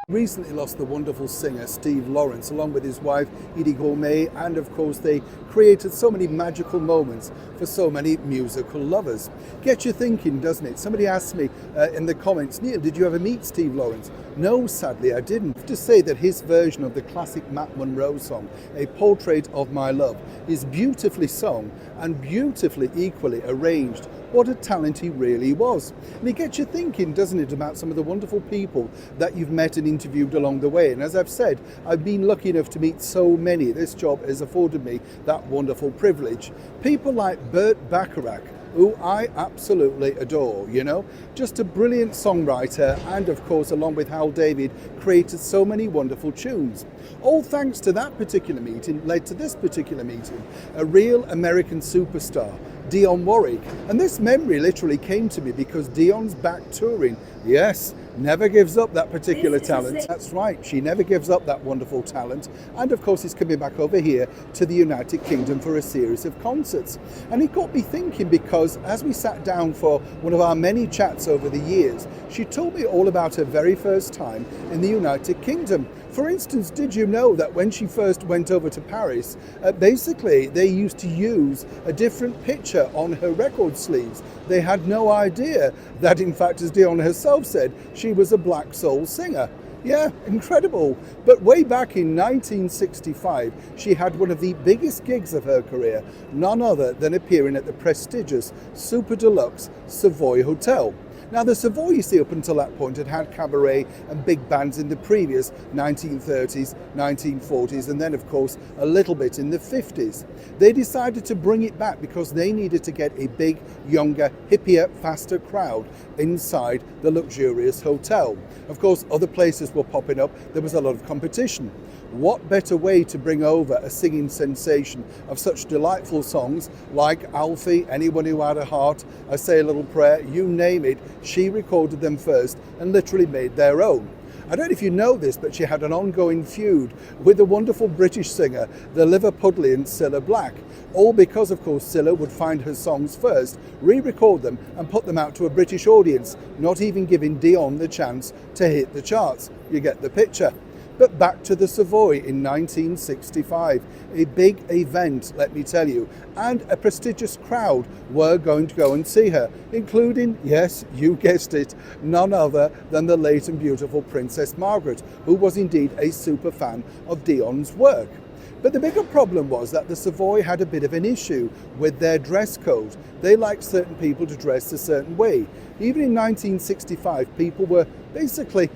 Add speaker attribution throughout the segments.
Speaker 1: Recently lost the wonderful singer Steve Lawrence along with his wife Edie Gourmet, and of course they created so many magical moments for so many musical lovers. Gets you thinking, doesn't it? Somebody asked me in the comments, Neil, did you ever meet Steve Lawrence? No, sadly I didn't. I have to say that his version of the classic Matt Monro song, A Portrait of My Love, is beautifully sung and beautifully equally arranged. What a talent he really was. And it gets you thinking, doesn't it, about some of the wonderful people that you've met and interviewed along the way. And as I've said, I've been lucky enough to meet so many. This job has afforded me that wonderful privilege. People like Burt Bacharach, who I absolutely adore, you know. Just a brilliant songwriter, and of course, along with Hal David, created so many wonderful tunes. All thanks to that particular meeting led to this particular meeting, a real American superstar, Dionne Warwick. And this memory literally came to me because Dionne's back touring. Yes, never gives up that particular talent. That's right, she never gives up that wonderful talent. And of course, he's coming back over here to the United Kingdom for a series of concerts. And it got me thinking, because as we sat down for one of our many chats over the years, she told me all about her very first time in the United Kingdom. For instance, did you know that when she first went over to Paris, basically they used to use a different picture on her record sleeves? They had no idea that, in fact, as Dionne herself said, she was a black soul singer. Yeah, incredible. But way back in 1965, she had one of the biggest gigs of her career, none other than appearing at the prestigious Super Deluxe Savoy Hotel. Now, the Savoy, you see, up until that point had had cabaret and big bands in the previous 1930s, 1940s, and then, of course, a little bit in the 50s. They decided to bring it back because they needed to get a big, younger, hippier, faster crowd inside the luxurious hotel. Of course, other places were popping up. There was a lot of competition. What better way to bring over a singing sensation of such delightful songs like Alfie, Anyone Who Had a Heart, I Say a Little Prayer, you name it. She recorded them first and literally made their own. I don't know if you know this, but she had an ongoing feud with the wonderful British singer, the Liverpudlian Cilla Black. All because, of course, Cilla would find her songs first, re-record them and put them out to a British audience, not even giving Dionne the chance to hit the charts. You get the picture. But back to the Savoy in 1965, a big event, let me tell you, and a prestigious crowd were going to go and see her, including, yes, you guessed it, none other than the late and beautiful Princess Margaret, who was indeed a super fan of Dionne's work. But the bigger problem was that the Savoy had a bit of an issue with their dress code. They liked certain people to dress a certain way. Even in 1965, people were basically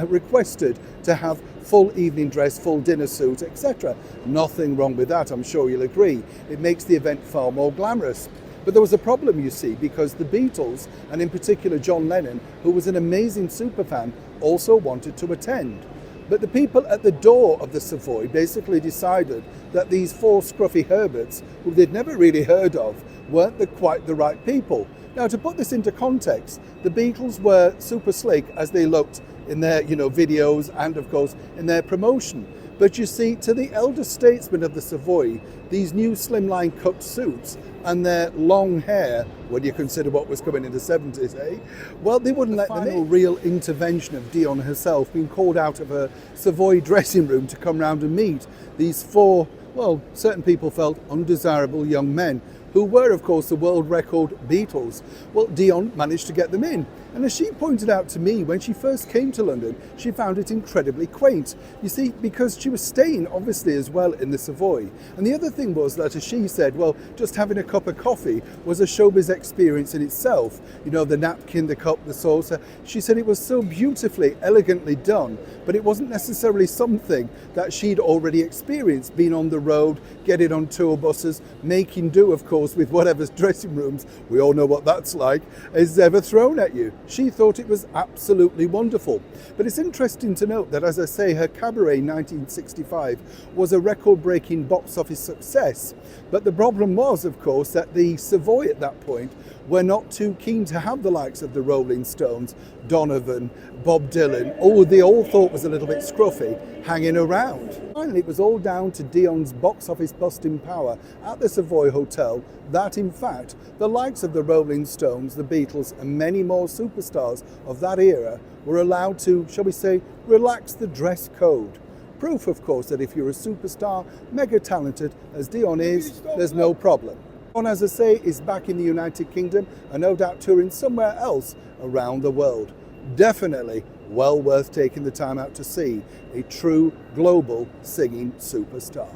Speaker 1: requested to have full evening dress, full dinner suit, etc. Nothing wrong with that, I'm sure you'll agree. It makes the event far more glamorous. But there was a problem, you see, because the Beatles, and in particular John Lennon, who was an amazing superfan, also wanted to attend. But the people at the door of the Savoy basically decided that these four scruffy Herberts, who they'd never really heard of, weren't quite the right people. Now, to put this into context, the Beatles were super slick as they looked in their, videos and, of course, in their promotion. But you see, to the elder statesmen of the Savoy, these new slimline cut suits and their long hair, when you consider what was coming in the 70s, well, they wouldn't let the final real intervention of Dionne herself being called out of her Savoy dressing room to come round and meet these four, well, certain people felt undesirable young men, who were, of course, the world record Beatles. Well, Dionne managed to get them in. And as she pointed out to me, when she first came to London, she found it incredibly quaint. You see, because she was staying, obviously, as well in the Savoy. And the other thing was that, as she said, well, just having a cup of coffee was a showbiz experience in itself. The napkin, the cup, the saucer. She said it was so beautifully, elegantly done, but it wasn't necessarily something that she'd already experienced, being on the road, getting on tour buses, making do, of course, with whatever dressing rooms, we all know what that's like, is ever thrown at you. She thought it was absolutely wonderful. But it's interesting to note that, as I say, her Cabaret 1965 was a record-breaking box office success. But the problem was, of course, that the Savoy at that point were not too keen to have the likes of the Rolling Stones, Donovan, Bob Dylan, all they all thought was a little bit scruffy, hanging around. Finally, it was all down to Dionne's box office busting power at the Savoy Hotel that in fact the likes of the Rolling Stones, the Beatles and many more superstars of that era were allowed to, shall we say, relax the dress code. Proof, of course, that if you're a superstar, mega talented as Dionne is, there's no problem. Dionne, as I say, is back in the United Kingdom and no doubt touring somewhere else around the world. Definitely well worth taking the time out to see a true global singing superstar.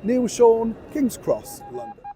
Speaker 1: Neil Sean, King's Cross, London.